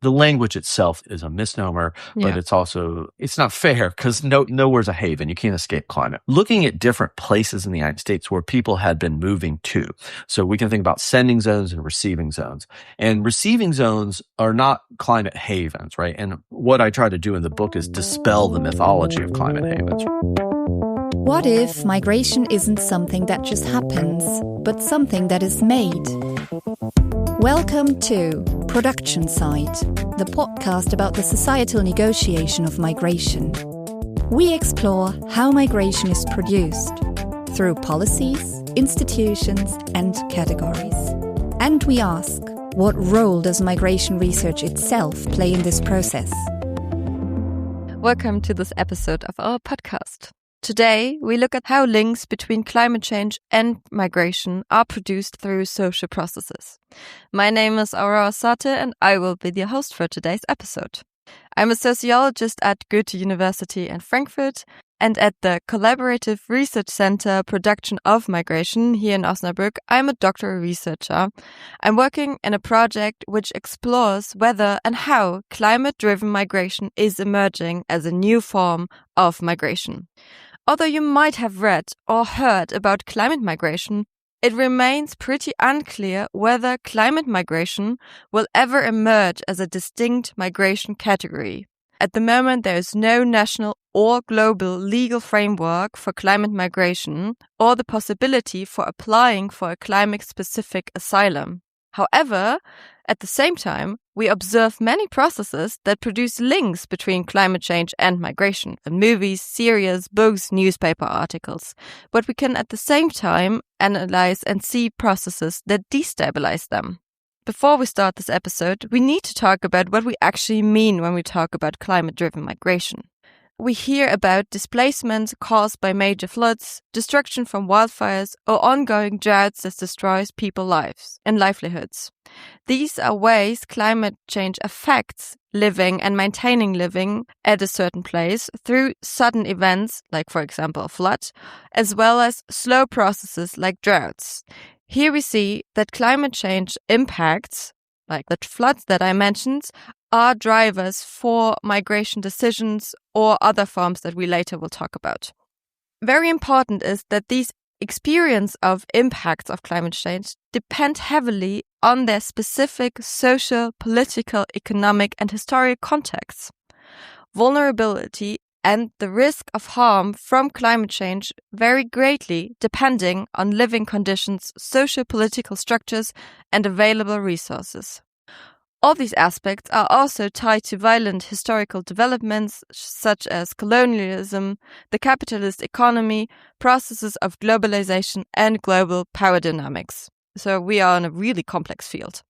The language itself is a misnomer, but it's not fair because nowhere's a haven. You can't escape climate. Looking at different places in the United States where people had been moving to. So we can think about sending zones and receiving zones. And receiving zones are not climate havens, right? And what I try to do in the book is dispel the mythology of climate havens. What if migration isn't something that just happens, but something that is made? Welcome to Production Side, the podcast about the societal negotiation of migration. We explore how migration is produced through policies, institutions, and categories. And we ask, what role does migration research itself play in this process? Welcome to this episode of our podcast. Today, we look at how links between climate change and migration are produced through social processes. My name is Aurora A, and I will be the host for today's episode. I'm a sociologist at Goethe University in Frankfurt and at the Collaborative Research Center Production of Migration here in Osnabrück. I'm a doctoral researcher. I'm working in a project which explores whether and how climate-driven migration is emerging as a new form of migration. Although you might have read or heard about climate migration, it remains pretty unclear whether climate migration will ever emerge as a distinct migration category. At the moment, there is no national or global legal framework for climate migration or the possibility for applying for a climate-specific asylum. However, at the same time, we observe many processes that produce links between climate change and migration in movies, series, books, newspaper articles. But we can at the same time analyze and see processes that destabilize them. Before we start this episode, we need to talk about what we actually mean when we talk about climate-driven migration. We hear about displacement caused by major floods, destruction from wildfires, or ongoing droughts that destroys people's lives and livelihoods. These are ways climate change affects living and maintaining living at a certain place through sudden events, like for example a flood, as well as slow processes like droughts. Here we see that climate change impacts, like the floods that I mentioned, are drivers for migration decisions or other forms that we later will talk about. Very important is that these experience of impacts of climate change depend heavily on their specific social, political, economic, and historical contexts. Vulnerability and the risk of harm from climate change vary greatly depending on living conditions, socio-political structures, and available resources. All these aspects are also tied to violent historical developments such as colonialism, the capitalist economy, processes of globalization, and global power dynamics. So we are in a really complex field.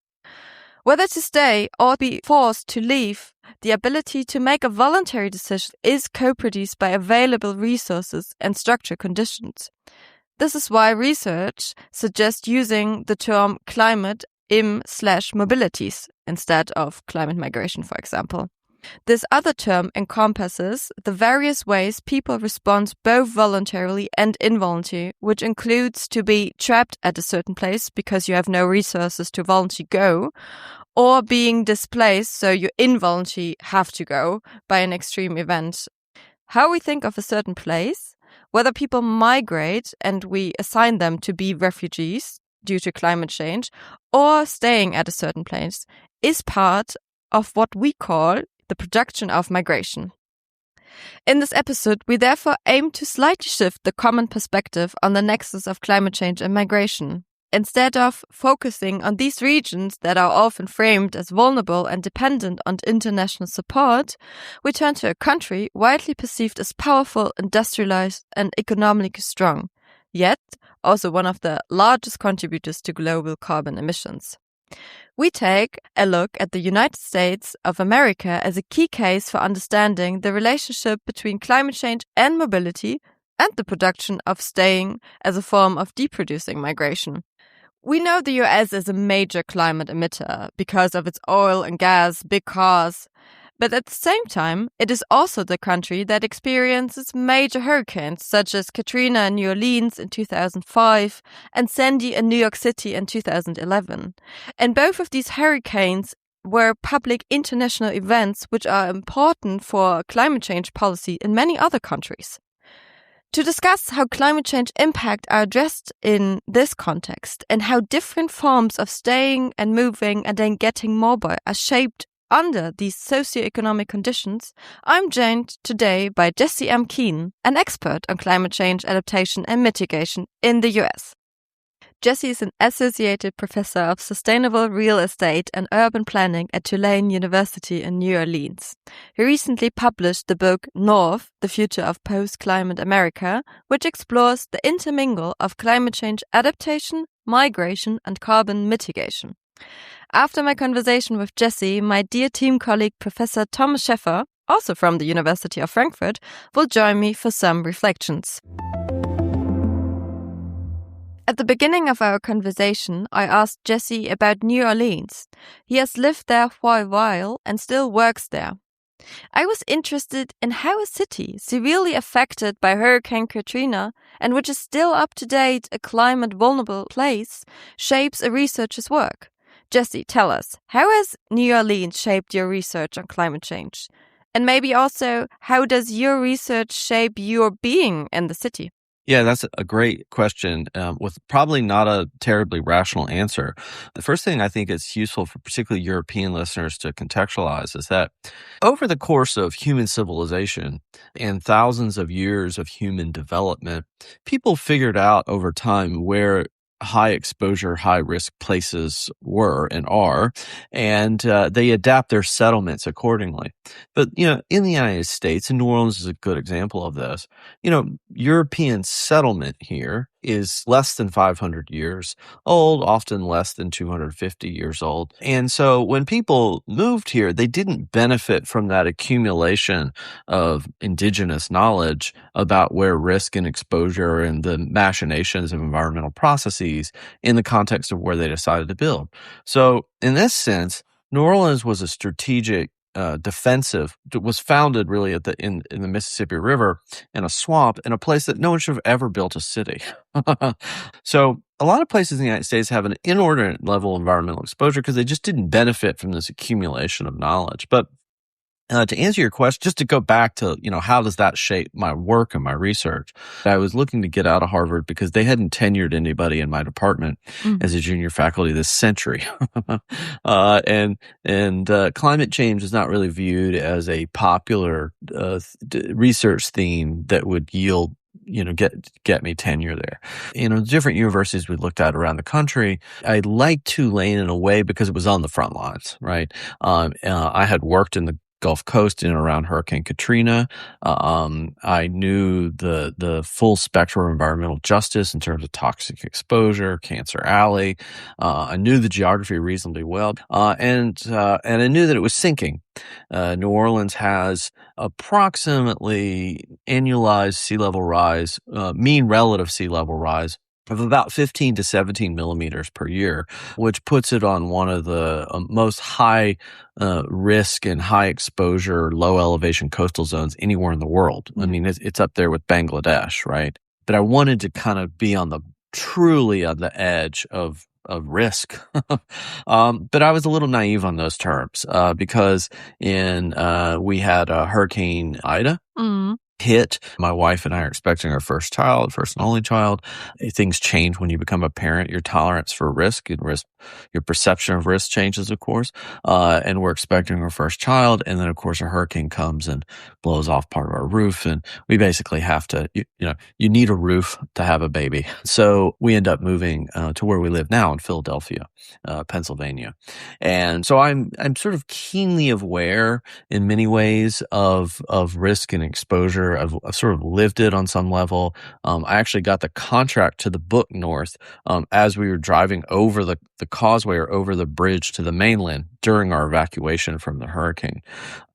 Whether to stay or be forced to leave, the ability to make a voluntary decision is co-produced by available resources and structure conditions. This is why research suggests using the term climate /mobilities instead of climate migration, for example. This other term encompasses the various ways people respond both voluntarily and involuntarily, which includes to be trapped at a certain place because you have no resources to voluntarily go, or being displaced so you involuntarily have to go by an extreme event. How we think of a certain place, whether people migrate and we assign them to be refugees due to climate change, or staying at a certain place, is part of what we call the production of migration. In this episode, we therefore aim to slightly shift the common perspective on the nexus of climate change and migration. Instead of focusing on these regions that are often framed as vulnerable and dependent on international support, we turn to a country widely perceived as powerful, industrialized, and economically strong, yet also one of the largest contributors to global carbon emissions. We take a look at the United States of America as a key case for understanding the relationship between climate change and mobility and the production of staying as a form of deproducing migration. We know the US is a major climate emitter because of its oil and gas, big cars, but at the same time, it is also the country that experiences major hurricanes such as Katrina in New Orleans in 2005 and Sandy in New York City in 2011. And both of these hurricanes were public international events which are important for climate change policy in many other countries. To discuss how climate change impact are addressed in this context and how different forms of staying and moving and then getting mobile are shaped under these socioeconomic conditions, I'm joined today by Jessie M. Keen, an expert on climate change adaptation and mitigation in the US. Jessie is an associate professor of sustainable real estate and urban planning at Tulane University in New Orleans. He recently published the book North, The Future of Post-Climate America, which explores the intermingle of climate change adaptation, migration, and carbon mitigation. After my conversation with Jessie, my dear team colleague Professor Thomas Scheffer, also from the University of Frankfurt, will join me for some reflections. At the beginning of our conversation, I asked Jessie about New Orleans. He has lived there for a while and still works there. I was interested in how a city severely affected by Hurricane Katrina and which is still up to date a climate-vulnerable place shapes a researcher's work. Jessie, tell us, how has New Orleans shaped your research on climate change? And maybe also, how does your research shape your being in the city? Yeah, that's a great question with probably not a terribly rational answer. The first thing I think it's useful for particularly European listeners to contextualize is that over the course of human civilization and thousands of years of human development, people figured out over time where high exposure, high risk places were and are, and they adapt their settlements accordingly. But, in the United States, and New Orleans is a good example of this, European settlement here is less than 500 years old, often less than 250 years old. And so when people moved here, they didn't benefit from that accumulation of indigenous knowledge about where risk and exposure and the machinations of environmental processes in the context of where they decided to build. So in this sense, New Orleans was a strategic defensive, was founded really in the Mississippi River in a swamp in a place that no one should have ever built a city. So a lot of places in the United States have an inordinate level of environmental exposure because they just didn't benefit from this accumulation of knowledge. But to answer your question, just to go back to, how does that shape my work and my research? I was looking to get out of Harvard because they hadn't tenured anybody in my department as a junior faculty this century. And climate change is not really viewed as a popular research theme that would yield get me tenure there. Different universities we looked at around the country, I liked Tulane in a way because it was on the front lines, right? I had worked in the Gulf Coast in and around Hurricane Katrina. I knew the full spectrum of environmental justice in terms of toxic exposure, Cancer Alley. I knew the geography reasonably well, and I knew that it was sinking. New Orleans has approximately annualized sea level rise, mean relative sea level rise of about 15 to 17 millimeters per year, which puts it on one of the most high risk and high exposure, low elevation coastal zones anywhere in the world. I mean, it's up there with Bangladesh, right? But I wanted to kind of be truly on the edge of risk. But I was a little naive on those terms because we had Hurricane Ida hit. My wife and I are expecting our first and only child. Things change when you become a parent. Your tolerance for risk and your perception of risk changes, of course. And we're expecting our first child. And then, of course, a hurricane comes and blows off part of our roof. And we basically have to, you need a roof to have a baby. So we end up moving to where we live now in Philadelphia, Pennsylvania. And so I'm sort of keenly aware in many ways of risk and exposure. I've sort of lived it on some level. I actually got the contract to the book North as we were driving over the causeway or over the bridge to the mainland during our evacuation from the hurricane.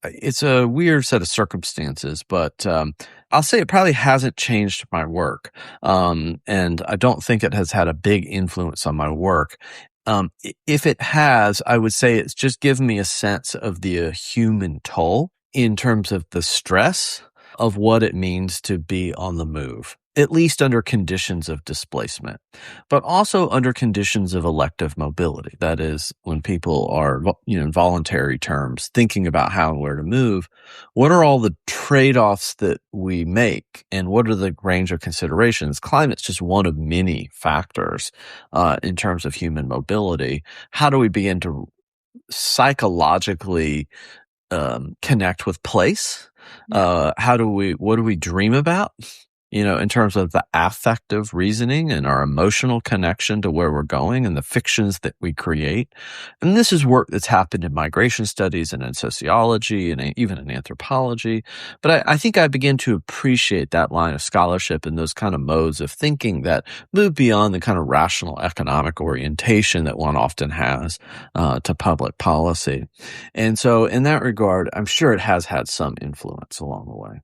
It's a weird set of circumstances, but I'll say it probably hasn't changed my work. And I don't think it has had a big influence on my work. If it has, I would say it's just given me a sense of the human toll in terms of the stress of what it means to be on the move, at least under conditions of displacement, but also under conditions of elective mobility. That is, when people are, in voluntary terms, thinking about how and where to move, what are all the trade-offs that we make, and what are the range of considerations? Climate's just one of many factors in terms of human mobility. How do we begin to psychologically connect with place? What do we dream about? In terms of the affective reasoning and our emotional connection to where we're going and the fictions that we create. And this is work that's happened in migration studies and in sociology and even in anthropology. But I think I begin to appreciate that line of scholarship and those kind of modes of thinking that move beyond the kind of rational economic orientation that one often has to public policy. And so in that regard, I'm sure it has had some influence along the way.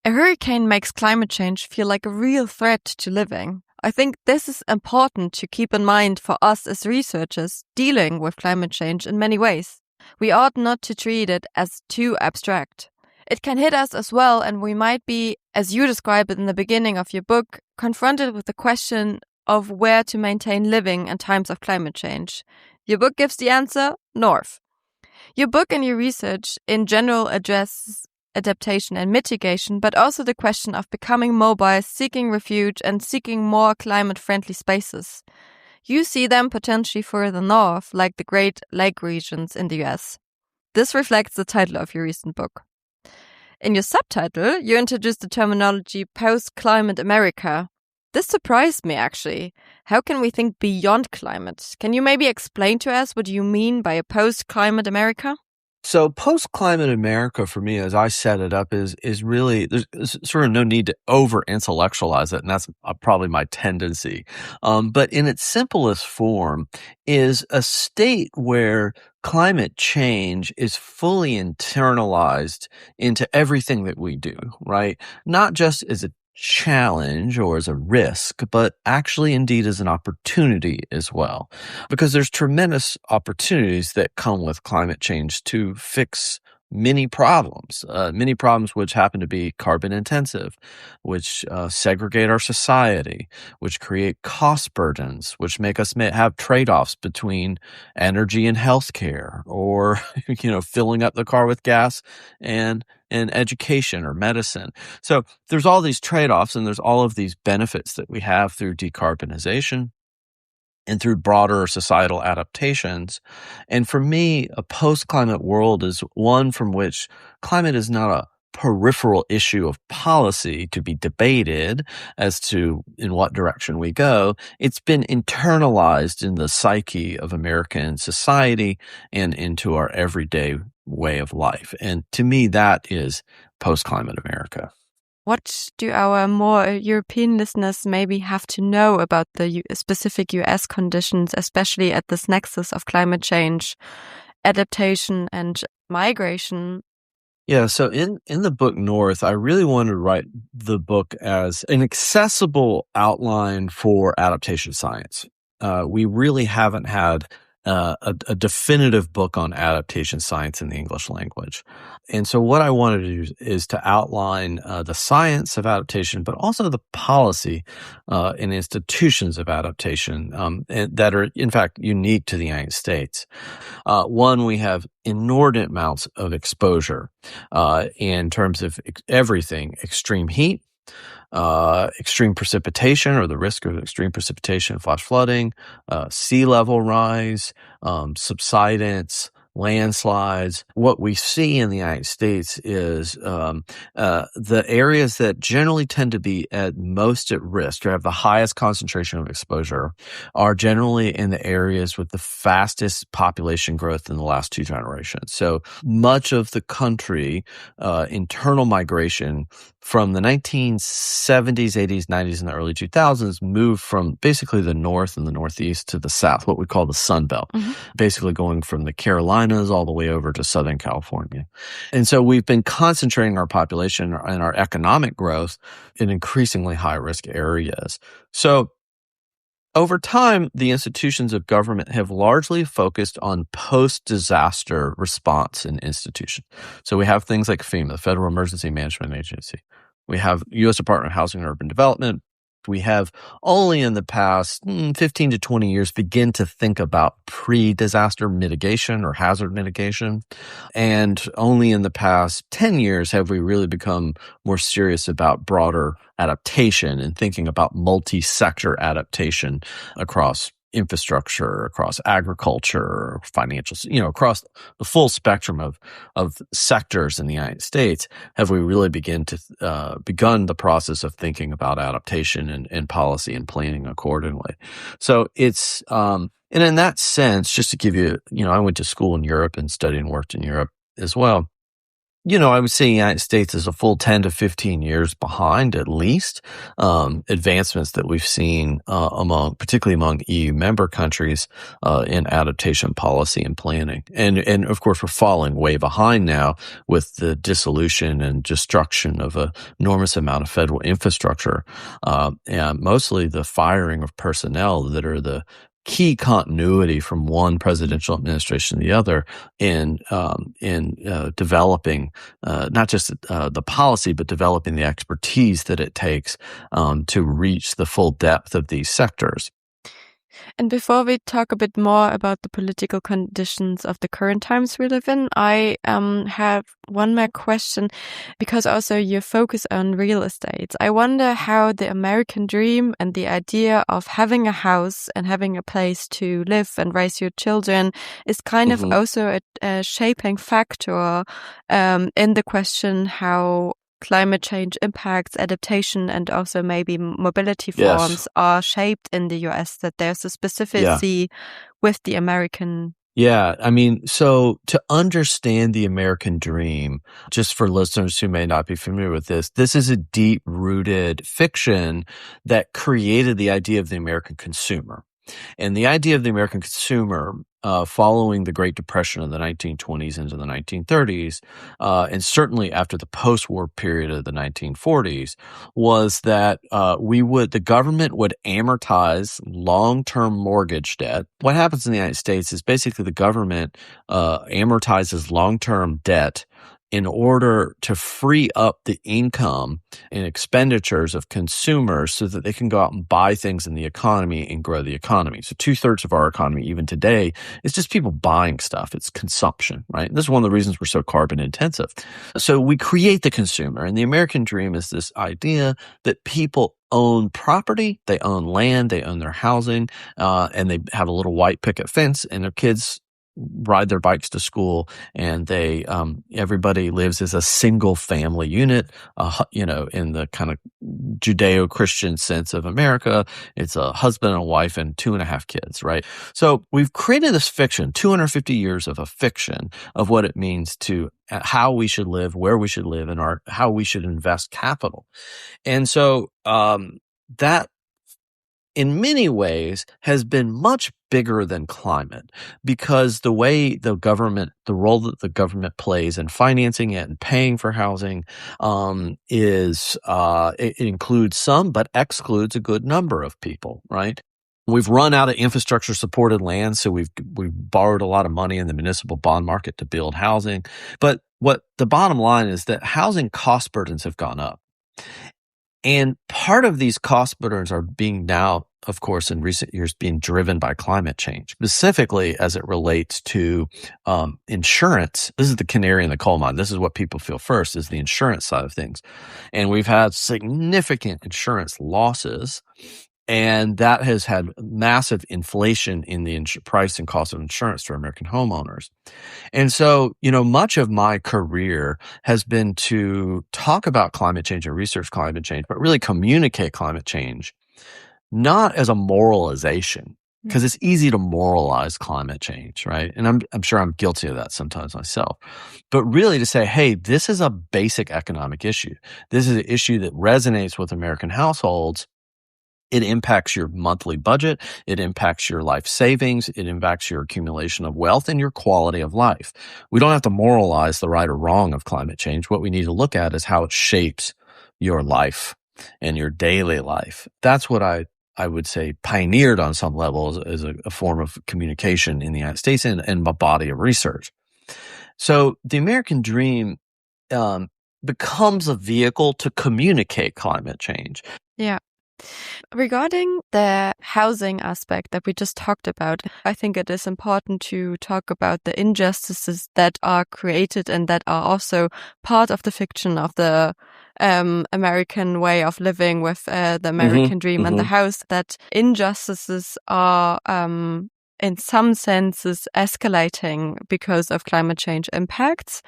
A hurricane makes climate change feel like a real threat to living. I think this is important to keep in mind for us as researchers dealing with climate change in many ways. We ought not to treat it as too abstract. It can hit us as well, and we might be, as you describe it in the beginning of your book, confronted with the question of where to maintain living in times of climate change. Your book gives the answer: north. Your book and your research in general address adaptation and mitigation, but also the question of becoming mobile, seeking refuge, and seeking more climate-friendly spaces. You see them potentially further north, like the Great Lake regions in the US. This reflects the title of your recent book. In your subtitle, you introduced the terminology post-climate America. This surprised me, actually. How can we think beyond climate? Can you maybe explain to us what you mean by a post-climate America? So post-climate America, for me, as I set it up, is really, there's sort of no need to over-intellectualize it, and that's probably my tendency. But in its simplest form is a state where climate change is fully internalized into everything that we do, right? Not just as a challenge or as a risk, but actually indeed as an opportunity as well. Because there's tremendous opportunities that come with climate change to fix many problems which happen to be carbon intensive, which segregate our society, which create cost burdens, which make us have trade-offs between energy and healthcare, or filling up the car with gas and education or medicine. So there's all these trade-offs, and there's all of these benefits that we have through decarbonization and through broader societal adaptations. And for me, a post-climate world is one from which climate is not a peripheral issue of policy to be debated as to in what direction we go. It's been internalized in the psyche of American society and into our everyday way of life. And to me, that is post-climate America. What do our more European listeners maybe have to know about the specific US conditions, especially at this nexus of climate change, adaptation, and migration? Yeah, so in the book North, I really wanted to write the book as an accessible outline for adaptation science. We really haven't had a definitive book on adaptation science in the English language. And so what I wanted to do is to outline the science of adaptation, but also the policy and institutions of adaptation that are, in fact, unique to the United States. One, we have inordinate amounts of exposure in terms of everything: extreme heat, extreme precipitation, or the risk of extreme precipitation, flash flooding, sea level rise, subsidence, landslides. What we see in the United States is the areas that generally tend to be at most at risk or have the highest concentration of exposure are generally in the areas with the fastest population growth in the last 2 generations. So much of the country, internal migration from the 1970s, 80s, 90s, and the early 2000s moved from basically the north and the northeast to the south, what we call the Sun Belt, basically going from the Carolinas all the way over to Southern California. And so we've been concentrating our population and our economic growth in increasingly high-risk areas. So over time, the institutions of government have largely focused on post-disaster response in institutions. So we have things like FEMA, the Federal Emergency Management Agency. We have U.S. Department of Housing and Urban Development. We have only in the past 15 to 20 years begin to think about pre-disaster mitigation or hazard mitigation. And only in the past 10 years have we really become more serious about broader adaptation and thinking about multi-sector adaptation across infrastructure, across agriculture, financial, across the full spectrum of sectors in the United States, have we really begun the process of thinking about adaptation and policy and planning accordingly. So it's, and in that sense, just to give you, I went to school in Europe and studied and worked in Europe as well. I would say the United States is a full 10 to 15 years behind, at least, advancements that we've seen particularly among EU member countries in adaptation policy and planning. And of course, we're falling way behind now with the dissolution and destruction of an enormous amount of federal infrastructure, and mostly the firing of personnel that are the key continuity from one presidential administration to the other in developing not just the policy, but developing the expertise that it takes to reach the full depth of these sectors. And before we talk a bit more about the political conditions of the current times we live in, I have one more question, because also you focus on real estate. I wonder how the American dream and the idea of having a house and having a place to live and raise your children is kind of also a shaping factor in the question how climate change impacts adaptation and also maybe mobility forms are shaped in the US, that there's a specificity with the American. Yeah, I mean, so to understand the American dream, just for listeners who may not be familiar with this is a deep-rooted fiction that created the idea of the American consumer. And the idea of the American consumer following the Great Depression of the 1920s into the 1930s, and certainly after the post-war period of the 1940s, was that the government would amortize long-term mortgage debt. What happens in the United States is basically the government amortizes long-term debt in order to free up the income and expenditures of consumers so that they can go out and buy things in the economy and grow the economy. So 2/3 of our economy, even today, is just people buying stuff. It's consumption, right? And this is one of the reasons we're so carbon intensive. So we create the consumer, and the American dream is this idea that people own property, they own land, they own their housing, and they have a little white picket fence, and their kids ride their bikes to school, and they everybody lives as a single family unit, in the kind of Judeo-Christian sense of America. It's a husband and a wife and 2.5 kids, right? So we've created this fiction, 250 years of a fiction of what it means to how we should live, where we should live, and how we should invest capital. And so that in many ways has been much bigger than climate, because the way the role that the government plays in financing it and paying for housing it includes some, but excludes a good number of people, right? We've run out of infrastructure supported land, so we've borrowed a lot of money in the municipal bond market to build housing. But what the bottom line is that housing cost burdens have gone up. And part of these cost burdens are being now, of course, in recent years, being driven by climate change, specifically as it relates to insurance. This is the canary in the coal mine. This is what people feel first, is the insurance side of things. And we've had significant insurance losses, and that has had massive inflation in the price and cost of insurance for American homeowners. And so, much of my career has been to talk about climate change and research climate change, but really communicate climate change, not as a moralization, because it's easy to moralize climate change, right? And I'm sure I'm guilty of that sometimes myself. But really to say, hey, this is a basic economic issue. This is an issue that resonates with American households. It impacts your monthly budget. It impacts your life savings. It impacts your accumulation of wealth and your quality of life. We don't have to moralize the right or wrong of climate change. What we need to look at is how it shapes your life and your daily life. That's what I I would say, pioneered on some level as a form of communication in the United States and a body of research. So the American dream becomes a vehicle to communicate climate change. Yeah. Regarding the housing aspect that we just talked about, I think it is important to talk about the injustices that are created and that are also part of the fiction of the American way of living with the American dream and the house, that injustices are in some senses escalating because of climate change impacts.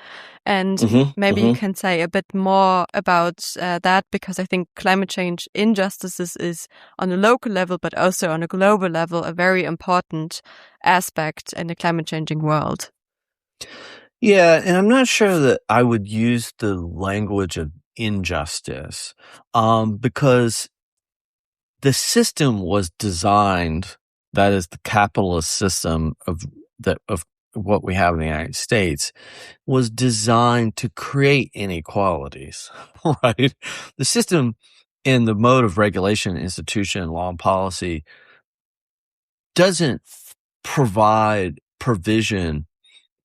And maybe you can say a bit more about that, because I think climate change injustices is on a local level, but also on a global level, a very important aspect in a climate changing world. Yeah, and I'm not sure that I would use the language of injustice because the system was designed, that is the capitalist system of what we have in the United States, was designed to create inequalities, right? The system and the mode of regulation, institution, law, and policy doesn't provide provision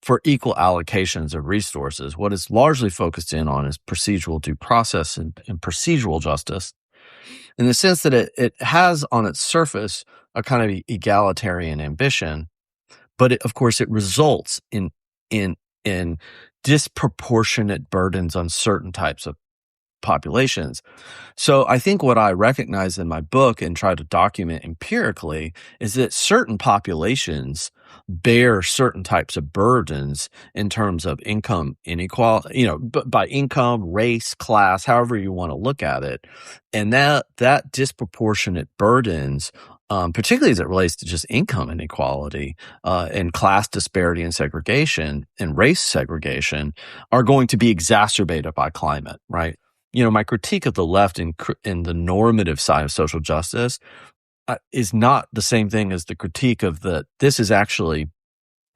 for equal allocations of resources. What it's largely focused in on is procedural due process and procedural justice, in the sense that it has on its surface a kind of egalitarian ambition, but of course it results in disproportionate burdens on certain types of populations. So I think what I recognize in my book and try to document empirically is that certain populations bear certain types of burdens in terms of income inequality, by income, race, class, however you want to look at it. And that disproportionate burdens, particularly as it relates to just income inequality and class disparity and segregation and race segregation, are going to be exacerbated by climate, right? My critique of the left in the normative side of social justice is not the same thing as the critique of this is actually,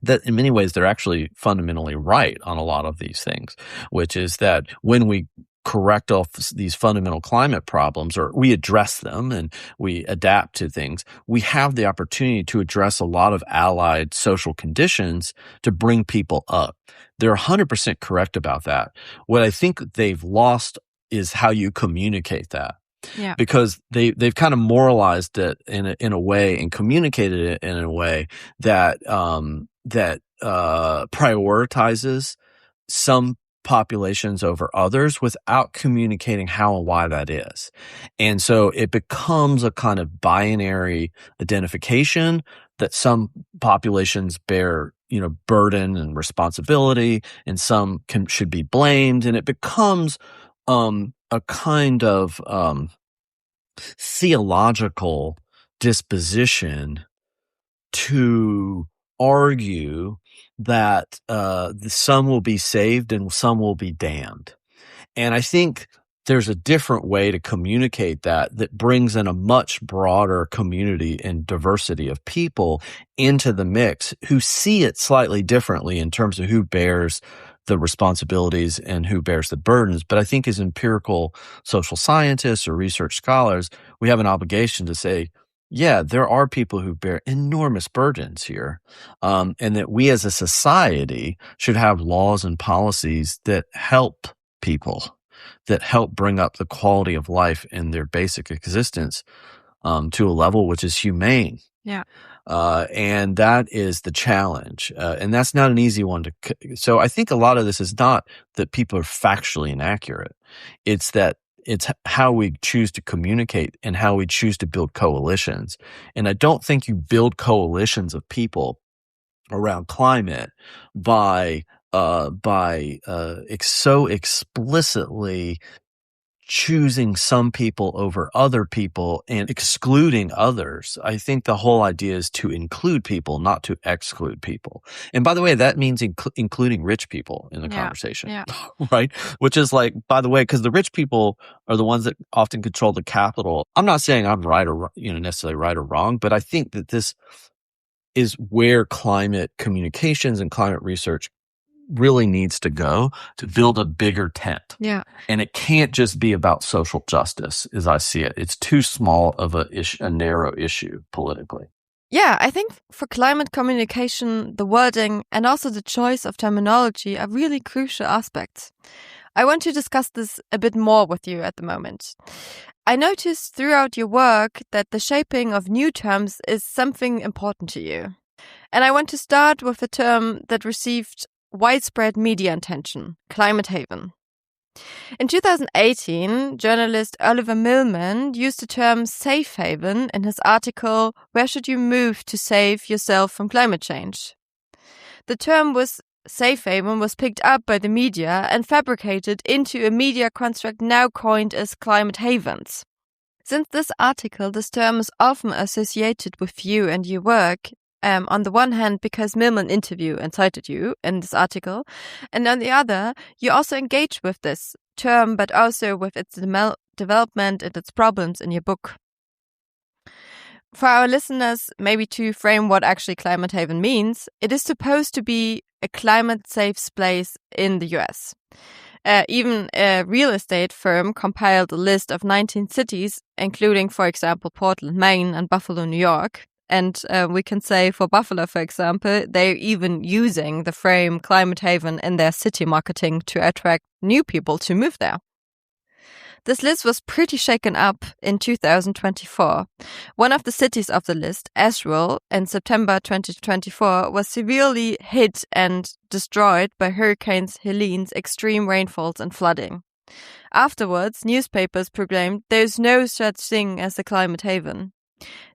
that in many ways they're actually fundamentally right on a lot of these things, which is that when we correct off these fundamental climate problems, or we address them and we adapt to things, we have the opportunity to address a lot of allied social conditions to bring people up. They're 100% correct about that. What I think they've lost is how you communicate that. Yeah. Because they've kind of moralized it in a way and communicated it in a way that prioritizes some populations over others without communicating how and why that is. And so it becomes a kind of binary identification that some populations bear, burden and responsibility, and some should be blamed, and it becomes a kind of theological disposition to argue that some will be saved and some will be damned. And I think there's a different way to communicate that brings in a much broader community and diversity of people into the mix who see it slightly differently in terms of who bears the responsibilities and who bears the burdens. But I think as empirical social scientists or research scholars, we have an obligation to say, yeah, there are people who bear enormous burdens here, and that we as a society should have laws and policies that help people, that help bring up the quality of life in their basic existence to a level which is humane. Yeah. And that is the challenge. And that's not an easy one so I think a lot of this is not that people are factually inaccurate. It's that it's how we choose to communicate and how we choose to build coalitions. And I don't think you build coalitions of people around climate by so explicitly choosing some people over other people and excluding others. I think the whole idea is to include people, not to exclude people. And by the way, that means including rich people in the conversation, right? Which is like, by the way, because the rich people are the ones that often control the capital. I'm not saying I'm right or necessarily right or wrong, but I think that this is where climate communications and climate research really needs to go to build a bigger tent. Yeah. And it can't just be about social justice, as I see it. It's too small of a narrow issue politically. Yeah, I think for climate communication, the wording and also the choice of terminology are really crucial aspects. I want to discuss this a bit more with you at the moment. I noticed throughout your work that the shaping of new terms is something important to you. And I want to start with a term that received widespread media attention, climate haven. In 2018, journalist Oliver Millman used the term safe haven in his article, Where Should You Move to Save Yourself from Climate Change? The term safe haven was picked up by the media and fabricated into a media construct now coined as climate havens. Since this article, this term is often associated with you and your work, on the one hand, because Millman interviewed and cited you in this article, and on the other, you also engage with this term, but also with its development and its problems in your book. For our listeners, maybe to frame what actually climate haven means, it is supposed to be a climate-safe place in the US. Even a real estate firm compiled a list of 19 cities, including, for example, Portland, Maine, and Buffalo, New York. And we can say for Buffalo, for example, they're even using the frame climate haven in their city marketing to attract new people to move there. This list was pretty shaken up in 2024. One of the cities of the list, Asheville, in September 2024, was severely hit and destroyed by Hurricanes Helene's extreme rainfalls and flooding. Afterwards, newspapers proclaimed there's no such thing as a climate haven.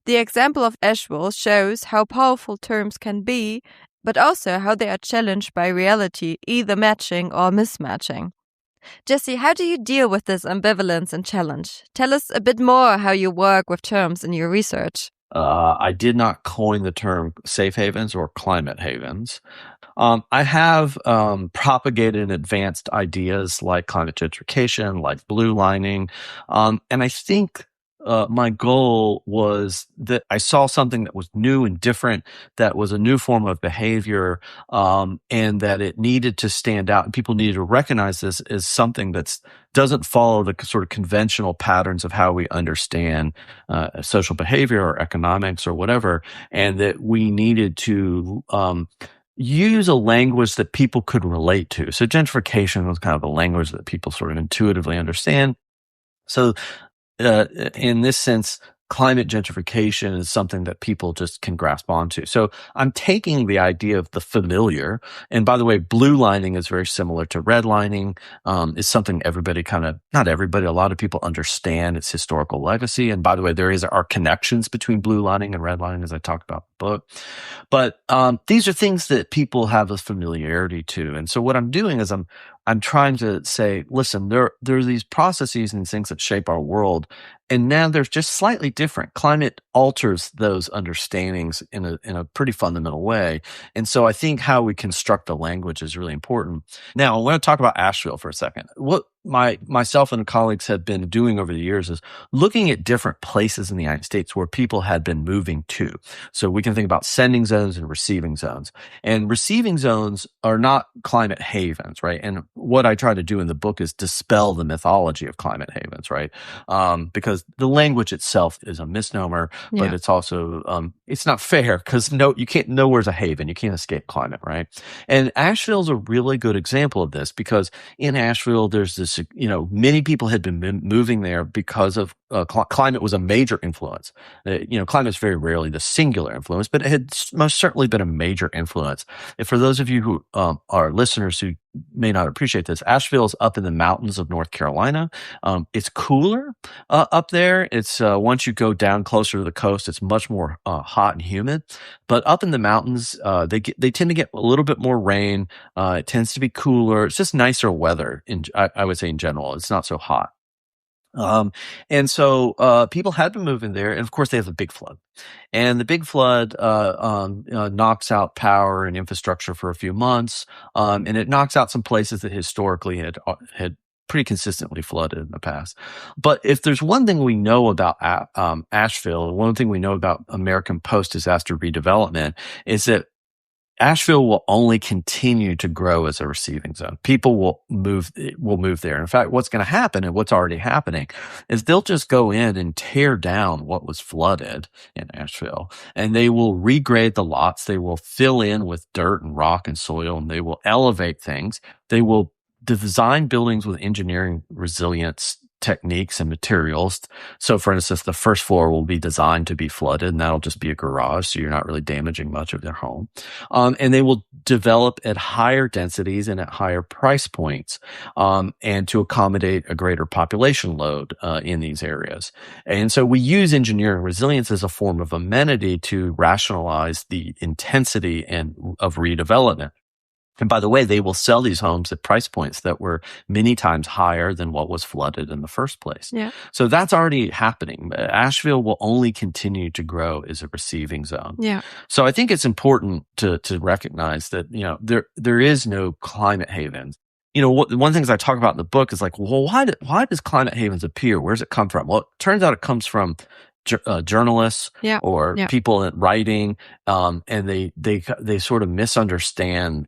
The example of Asheville shows how powerful terms can be, but also how they are challenged by reality, either matching or mismatching. Jesse, how do you deal with this ambivalence and challenge? Tell us a bit more how you work with terms in your research. I did not coin the term safe havens or climate havens. I have propagated and advanced ideas like climate gentrification, like blue lining, and I think my goal was that I saw something that was new and different, that was a new form of behavior, and that it needed to stand out. And people needed to recognize this as something that doesn't follow the sort of conventional patterns of how we understand social behavior or economics or whatever, and that we needed to use a language that people could relate to. So gentrification was kind of a language that people sort of intuitively understand. So in this sense, climate gentrification is something that people just can grasp onto. So I'm taking the idea of the familiar, and by the way, blue lining is very similar to red lining. It's something everybody not everybody, a lot of people understand its historical legacy. And by the way, there are connections between blue lining and red lining, as I talked about in the book. But these are things that people have a familiarity to. And so what I'm doing is I'm trying to say, listen, there are these processes and things that shape our world, and now they're just slightly different. Climate alters those understandings in a pretty fundamental way, and so I think how we construct the language is really important. Now, I want to talk about Asheville for a second. What myself and colleagues have been doing over the years is looking at different places in the United States where people had been moving to. So we can think about sending zones and receiving zones. And receiving zones are not climate havens, right? And what I try to do in the book is dispel the mythology of climate havens, right? Because the language itself is a misnomer, but it's also, it's not fair because nowhere's a haven. You can't escape climate, right? And Asheville's a really good example of this because in Asheville, there's this, many people had been moving there because of climate was a major influence. Climate is very rarely the singular influence, but it had most certainly been a major influence. And for those of you who are listeners who may not appreciate this, Asheville is up in the mountains of North Carolina. It's cooler up there. It's once you go down closer to the coast, it's much more hot and humid. But up in the mountains, they tend to get a little bit more rain. It tends to be cooler. It's just nicer weather. I would say in general, it's not so hot. And so people had been moving there, and of course they have the big flood. And the big flood knocks out power and infrastructure for a few months, and it knocks out some places that historically had pretty consistently flooded in the past. But if there's one thing we know about Asheville, one thing we know about American post-disaster redevelopment is that Asheville will only continue to grow as a receiving zone. People will move there. In fact, what's going to happen and what's already happening is they'll just go in and tear down what was flooded in Asheville, and they will regrade the lots. They will fill in with dirt and rock and soil, and they will elevate things. They will design buildings with engineering resilience techniques and materials. So for instance, the first floor will be designed to be flooded, and that'll just be a garage, so you're not really damaging much of their home. And they will develop at higher densities and at higher price points, and to accommodate a greater population load in these areas. And so we use engineering resilience as a form of amenity to rationalize the intensity of redevelopment. And by the way, they will sell these homes at price points that were many times higher than what was flooded in the first place. Yeah. So that's already happening. Asheville will only continue to grow as a receiving zone. Yeah. So I think it's important to recognize that, there is no climate havens. One of the things I talk about in the book is like, well, why does climate havens appear? Where does it come from? Well, it turns out it comes from journalists or people writing, and they sort of misunderstand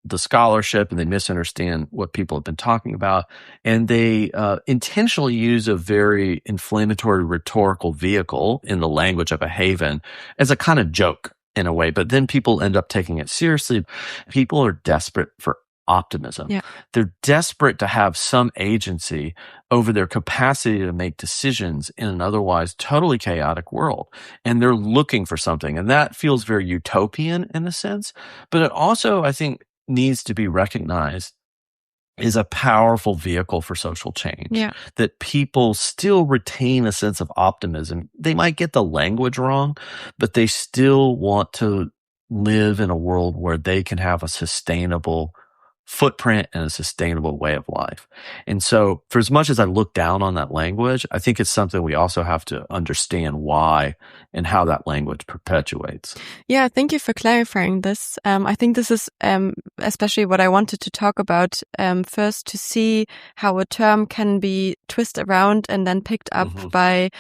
the scholarship, and they misunderstand what people have been talking about, and they intentionally use a very inflammatory rhetorical vehicle in the language of a haven as a kind of joke in a way, but then people end up taking it seriously. People are desperate for optimism. Yeah. They're desperate to have some agency over their capacity to make decisions in an otherwise totally chaotic world. And they're looking for something. And that feels very utopian in a sense, but it also, I think, needs to be recognized is a powerful vehicle for social change. Yeah. That people still retain a sense of optimism. They might get the language wrong, but they still want to live in a world where they can have a sustainable footprint and a sustainable way of life. And so for as much as I look down on that language, I think it's something we also have to understand why and how that language perpetuates. Yeah, thank you for clarifying this. I think this is especially what I wanted to talk about first, to see how a term can be twisted around and then picked up by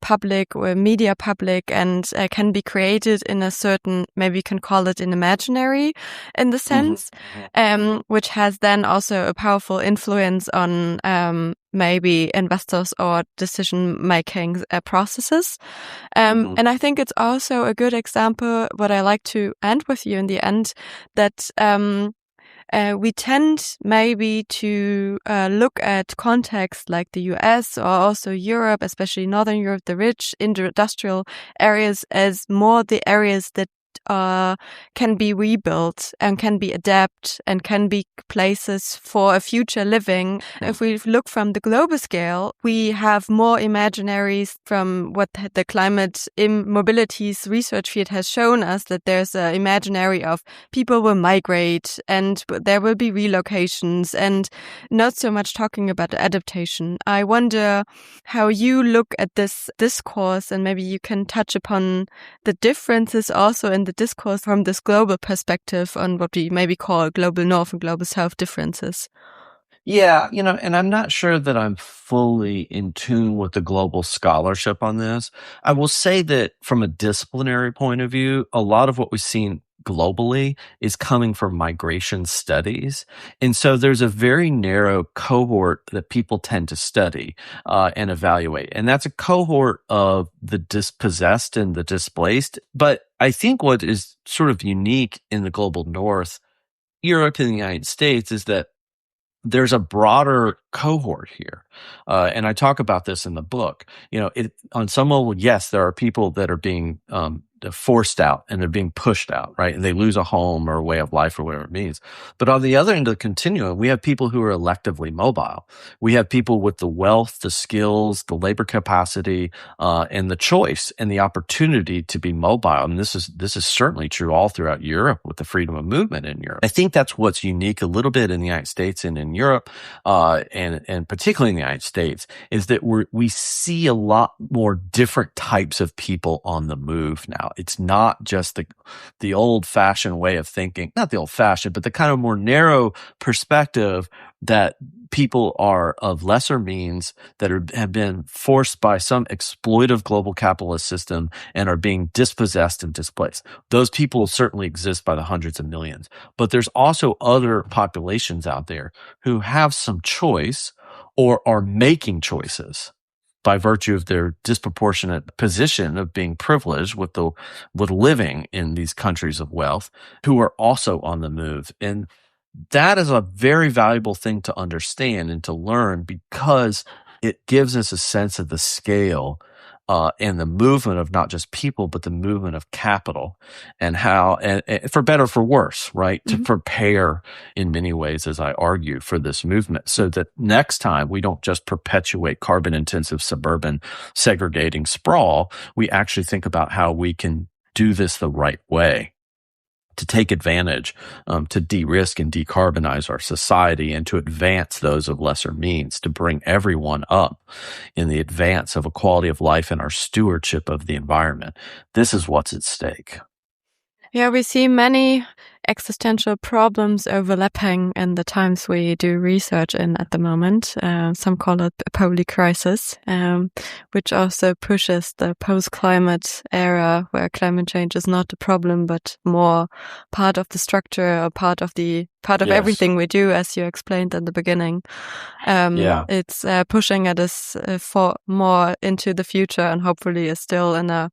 public or media public, and can be created in a certain, maybe you can call it an imaginary in the sense, which has then also a powerful influence on maybe investors or decision-making processes. And I think it's also a good example, what I like to end with you in the end, that we tend maybe to look at contexts like the US or also Europe, especially Northern Europe, the rich industrial areas, as more the areas that can be rebuilt and can be adapted and can be places for a future living. If we look from the global scale, we have more imaginaries from what the climate mobilities research field has shown us, that there's an imaginary of people will migrate and there will be relocations, and not so much talking about adaptation. I wonder how you look at this discourse, and maybe you can touch upon the differences also in the discourse from this global perspective on what we maybe call global north and global south differences. Yeah, and I'm not sure that I'm fully in tune with the global scholarship on this. I will say that from a disciplinary point of view, a lot of what we've seen globally is coming from migration studies. And so there's a very narrow cohort that people tend to study and evaluate. And that's a cohort of the dispossessed and the displaced. But I think what is sort of unique in the global north, Europe and the United States, is that there's a broader cohort here. And I talk about this in the book. On some level, yes, there are people that are being forced out and they're being pushed out, right? And they lose a home or a way of life or whatever it means. But on the other end of the continuum, we have people who are electively mobile. We have people with the wealth, the skills, the labor capacity, and the choice and the opportunity to be mobile. And this is certainly true all throughout Europe with the freedom of movement in Europe. I think that's what's unique a little bit in the United States and in Europe, and particularly in the United States, is that we see a lot more different types of people on the move now. It's not just the old-fashioned way of thinking, not the old-fashioned, but the kind of more narrow perspective that people are of lesser means that have been forced by some exploitive global capitalist system and are being dispossessed and displaced. Those people certainly exist by the hundreds of millions. But there's also other populations out there who have some choice or are making choices by virtue of their disproportionate position of being privileged with living in these countries of wealth, who are also on the move. And that is a very valuable thing to understand and to learn, because it gives us a sense of the scale and the movement of not just people, but the movement of capital, and how, and for better or for worse, right, to prepare in many ways, as I argue, for this movement, so that next time we don't just perpetuate carbon-intensive suburban segregating sprawl. We actually think about how we can do this the right way, to take advantage, to de-risk and decarbonize our society, and to advance those of lesser means, to bring everyone up in the advance of a quality of life and our stewardship of the environment. This is what's at stake. Yeah, we see many existential problems overlapping in the times we do research in at the moment. Some call it a poly-crisis, which also pushes the post-climate era, where climate change is not a problem, but more part of the structure, or part of everything we do, as you explained in the beginning. It's pushing at us for more into the future, and hopefully is still in a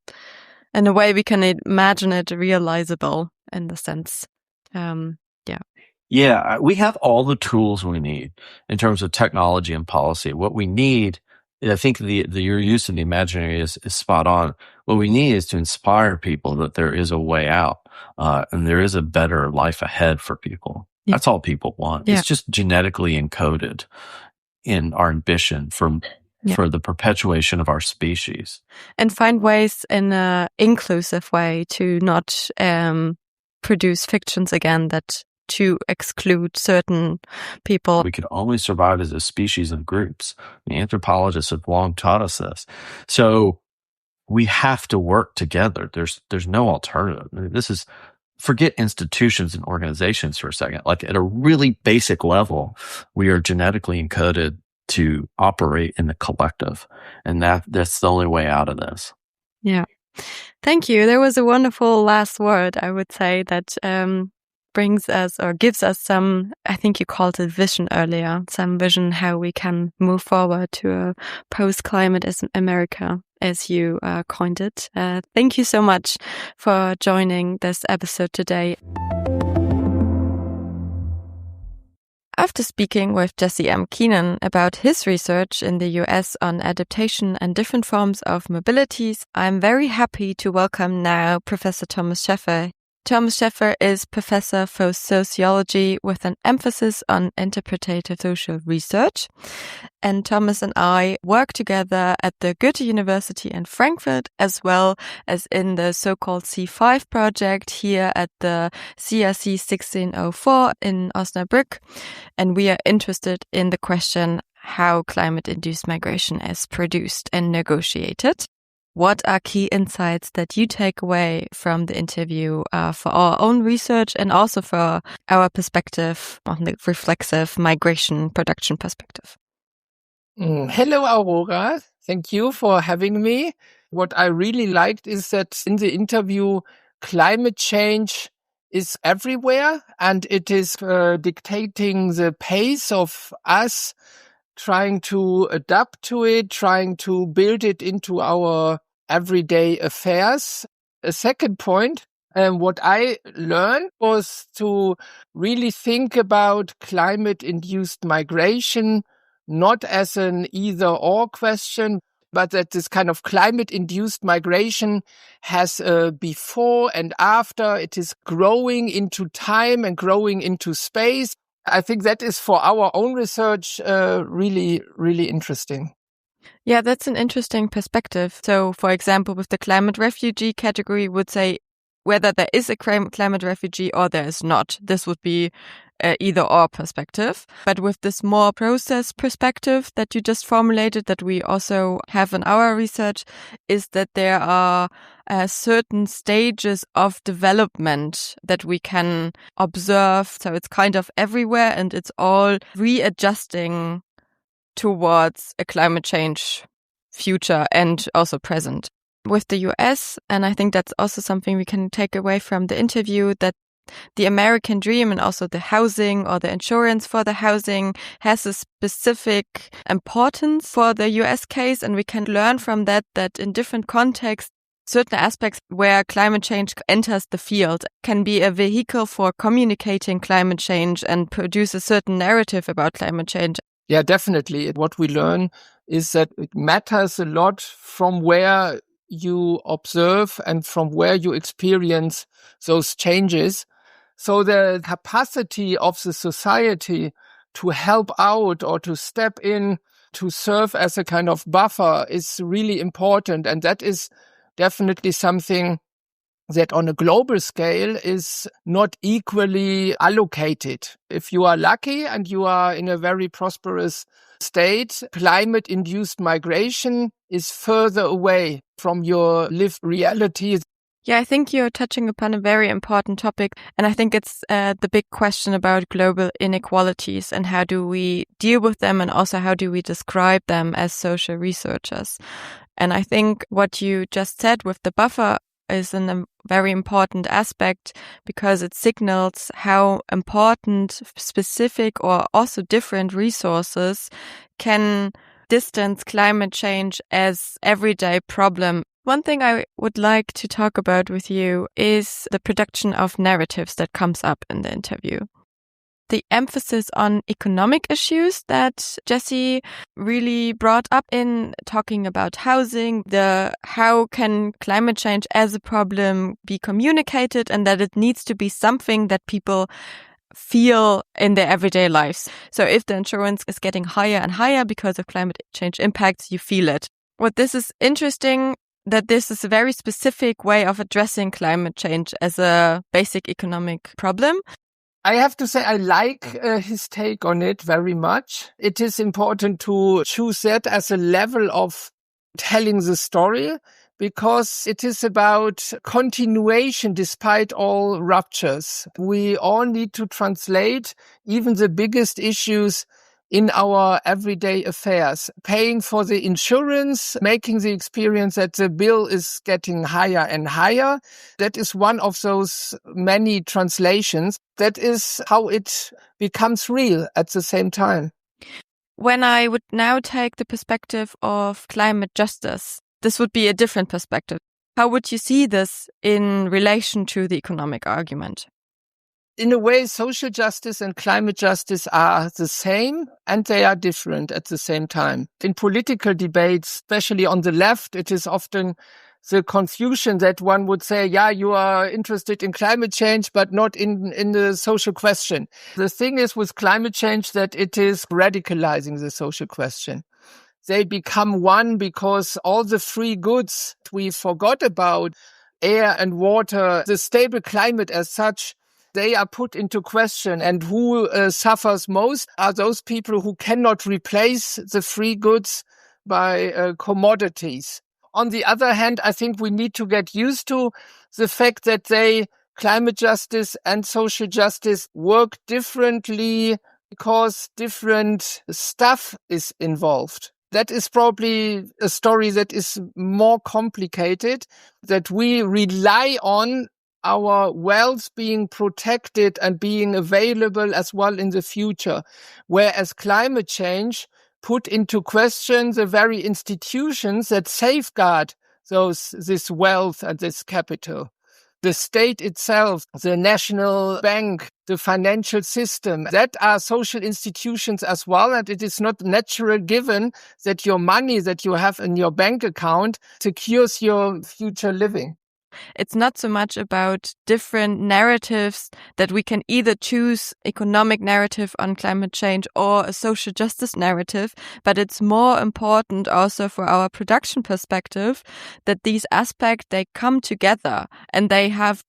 way we can imagine it realizable in the sense. We have all the tools we need in terms of technology and policy. What we need, I think your use of the imaginary is spot on. What we need is to inspire people that there is a way out, and there is a better life ahead for people. Yeah. That's all people want. Yeah. It's just genetically encoded in our ambition for the perpetuation of our species. And find ways in an inclusive way to not produce fictions again that to exclude certain people. We could only survive as a species of groups. The anthropologists have long taught us this. So we have to work together. There's no alternative. I mean, forget institutions and organizations for a second. Like, at a really basic level, we are genetically encoded to operate in the collective. And that's the only way out of this. Yeah. Thank you. There was a wonderful last word, I would say, that brings us or gives us some, I think you called it vision earlier, some vision how we can move forward to a post-climate America, as you coined it. Thank you so much for joining this episode today. After speaking with Jesse M. Keenan about his research in the US on adaptation and different forms of mobilities, I'm very happy to welcome now Professor Thomas Scheffer. Thomas Scheffer is professor for sociology with an emphasis on interpretative social research. And Thomas and I work together at the Goethe University in Frankfurt, as well as in the so-called C5 project here at the CRC 1604 in Osnabrück. And we are interested in the question how climate-induced migration is produced and negotiated. What are key insights that you take away from the interview for our own research and also for our perspective on the reflexive migration production perspective? Hello, Aurora. Thank you for having me. What I really liked is that in the interview, climate change is everywhere, and it is dictating the pace of us trying to adapt to it, trying to build it into our everyday affairs. A second point, what I learned was to really think about climate-induced migration not as an either-or question, but that this kind of climate-induced migration has a before and after. It is growing into time and growing into space. I think that is, for our own research, really, really interesting. Yeah, that's an interesting perspective. So, for example, with the climate refugee category, would say whether there is a climate refugee or there is not. This would be an either-or perspective. But with this more process perspective that you just formulated, that we also have in our research, is that there are certain stages of development that we can observe. So it's kind of everywhere, and it's all readjusting towards a climate change future and also present. With the US, and I think that's also something we can take away from the interview, that the American dream and also the housing or the insurance for the housing has a specific importance for the US case. And we can learn from that in different contexts, certain aspects where climate change enters the field can be a vehicle for communicating climate change and produce a certain narrative about climate change. Yeah, definitely. What we learn is that it matters a lot from where you observe and from where you experience those changes. So the capacity of the society to help out or to step in, to serve as a kind of buffer is really important. And that is definitely something that on a global scale is not equally allocated. If you are lucky and you are in a very prosperous state, climate-induced migration is further away from your lived reality. Yeah, I think you're touching upon a very important topic. And I think it's the big question about global inequalities and how do we deal with them, and also how do we describe them as social researchers. And I think what you just said with the buffer is a very important aspect, because it signals how important specific or also different resources can distance climate change as everyday problem. One thing I would like to talk about with you is the production of narratives that comes up in the interview. The emphasis on economic issues that Jessie really brought up in talking about housing, how can climate change as a problem be communicated, and that it needs to be something that people feel in their everyday lives. So if the insurance is getting higher and higher because of climate change impacts, you feel it. What this is interesting, that this is a very specific way of addressing climate change as a basic economic problem. I have to say I like his take on it very much. It is important to choose that as a level of telling the story, because it is about continuation despite all ruptures. We all need to translate even the biggest issues in our everyday affairs, paying for the insurance, making the experience that the bill is getting higher and higher. That is one of those many translations. That is how it becomes real at the same time. When I would now take the perspective of climate justice, this would be a different perspective. How would you see this in relation to the economic argument? In a way, social justice and climate justice are the same, and they are different at the same time. In political debates, especially on the left, it is often the confusion that one would say, yeah, you are interested in climate change, but not in the social question. The thing is with climate change that it is radicalizing the social question. They become one because all the free goods we forgot about, air and water, the stable climate as such, they are put into question. And who suffers most are those people who cannot replace the free goods by commodities. On the other hand, I think we need to get used to the fact that climate justice and social justice work differently because different stuff is involved. That is probably a story that is more complicated, that we rely on our wealth being protected and being available as well in the future, whereas climate change put into question the very institutions that safeguard this wealth and this capital. The state itself, the national bank, the financial system, that are social institutions as well. And it is not natural given that your money that you have in your bank account secures your future living. It's not so much about different narratives that we can either choose economic narrative on climate change or a social justice narrative, but it's more important also for our production perspective that these aspects, they come together and they have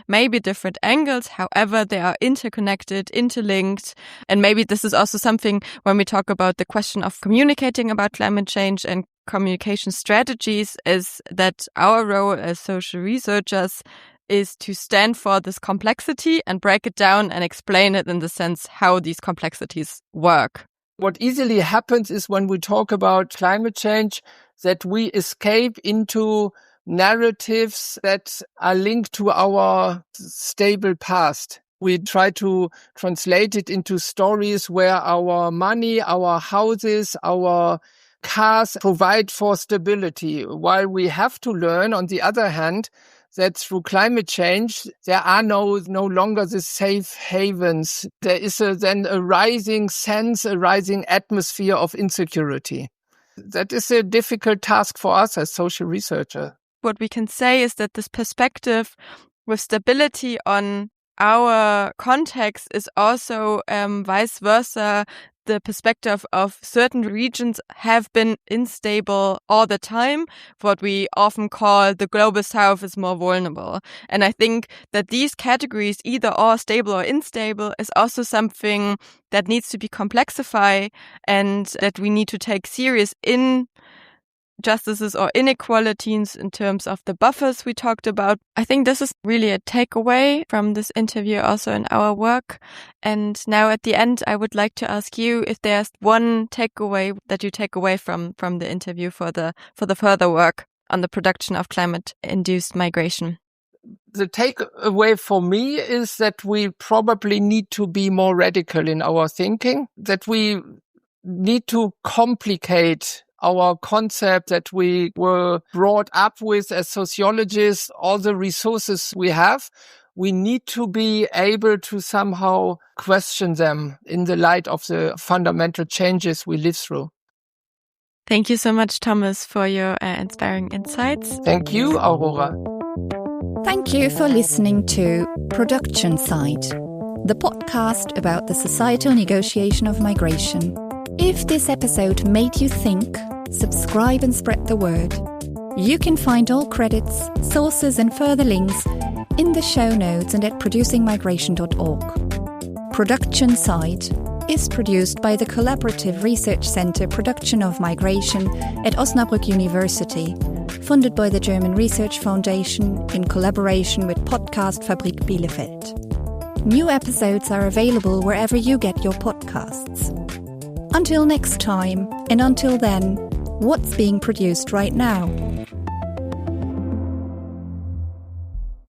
maybe different angles. However, they are interconnected, interlinked. And maybe this is also something when we talk about the question of communicating about climate change and communication strategies, is that our role as social researchers is to stand for this complexity and break it down and explain it in the sense how these complexities work. What easily happens is when we talk about climate change that we escape into narratives that are linked to our stable past. We try to translate it into stories where our money, our houses, our cars provide for stability, while we have to learn, on the other hand, that through climate change, there are no longer the safe havens. There is then a rising sense, a rising atmosphere of insecurity. That is a difficult task for us as social researchers. What we can say is that this perspective with stability on our context is also vice versa. The perspective of certain regions have been unstable all the time. What we often call the global south is more vulnerable. And I think that these categories, either or stable or unstable, is also something that needs to be complexified and that we need to take serious in injustices or inequalities in terms of the buffers we talked about. I think this is really a takeaway from this interview also in our work. And now at the end, I would like to ask you if there's one takeaway that you take away from the interview for the further work on the production of climate-induced migration. The takeaway for me is that we probably need to be more radical in our thinking, that we need to complicate our concept that we were brought up with as sociologists, all the resources we have. We need to be able to somehow question them in the light of the fundamental changes we live through. Thank you so much, Thomas, for your inspiring insights. Thank you, Aurora. Thank you for listening to Production Side, the podcast about the societal negotiation of migration. If this episode made you think, subscribe and spread the word. You can find all credits, sources and further links in the show notes and at producingmigration.org. Production Side is produced by the Collaborative Research Center Production of Migration at Osnabrück University, funded by the German Research Foundation in collaboration with Podcast Fabrik Bielefeld. New episodes are available wherever you get your podcasts. Until next time, and until then, what's being produced right now?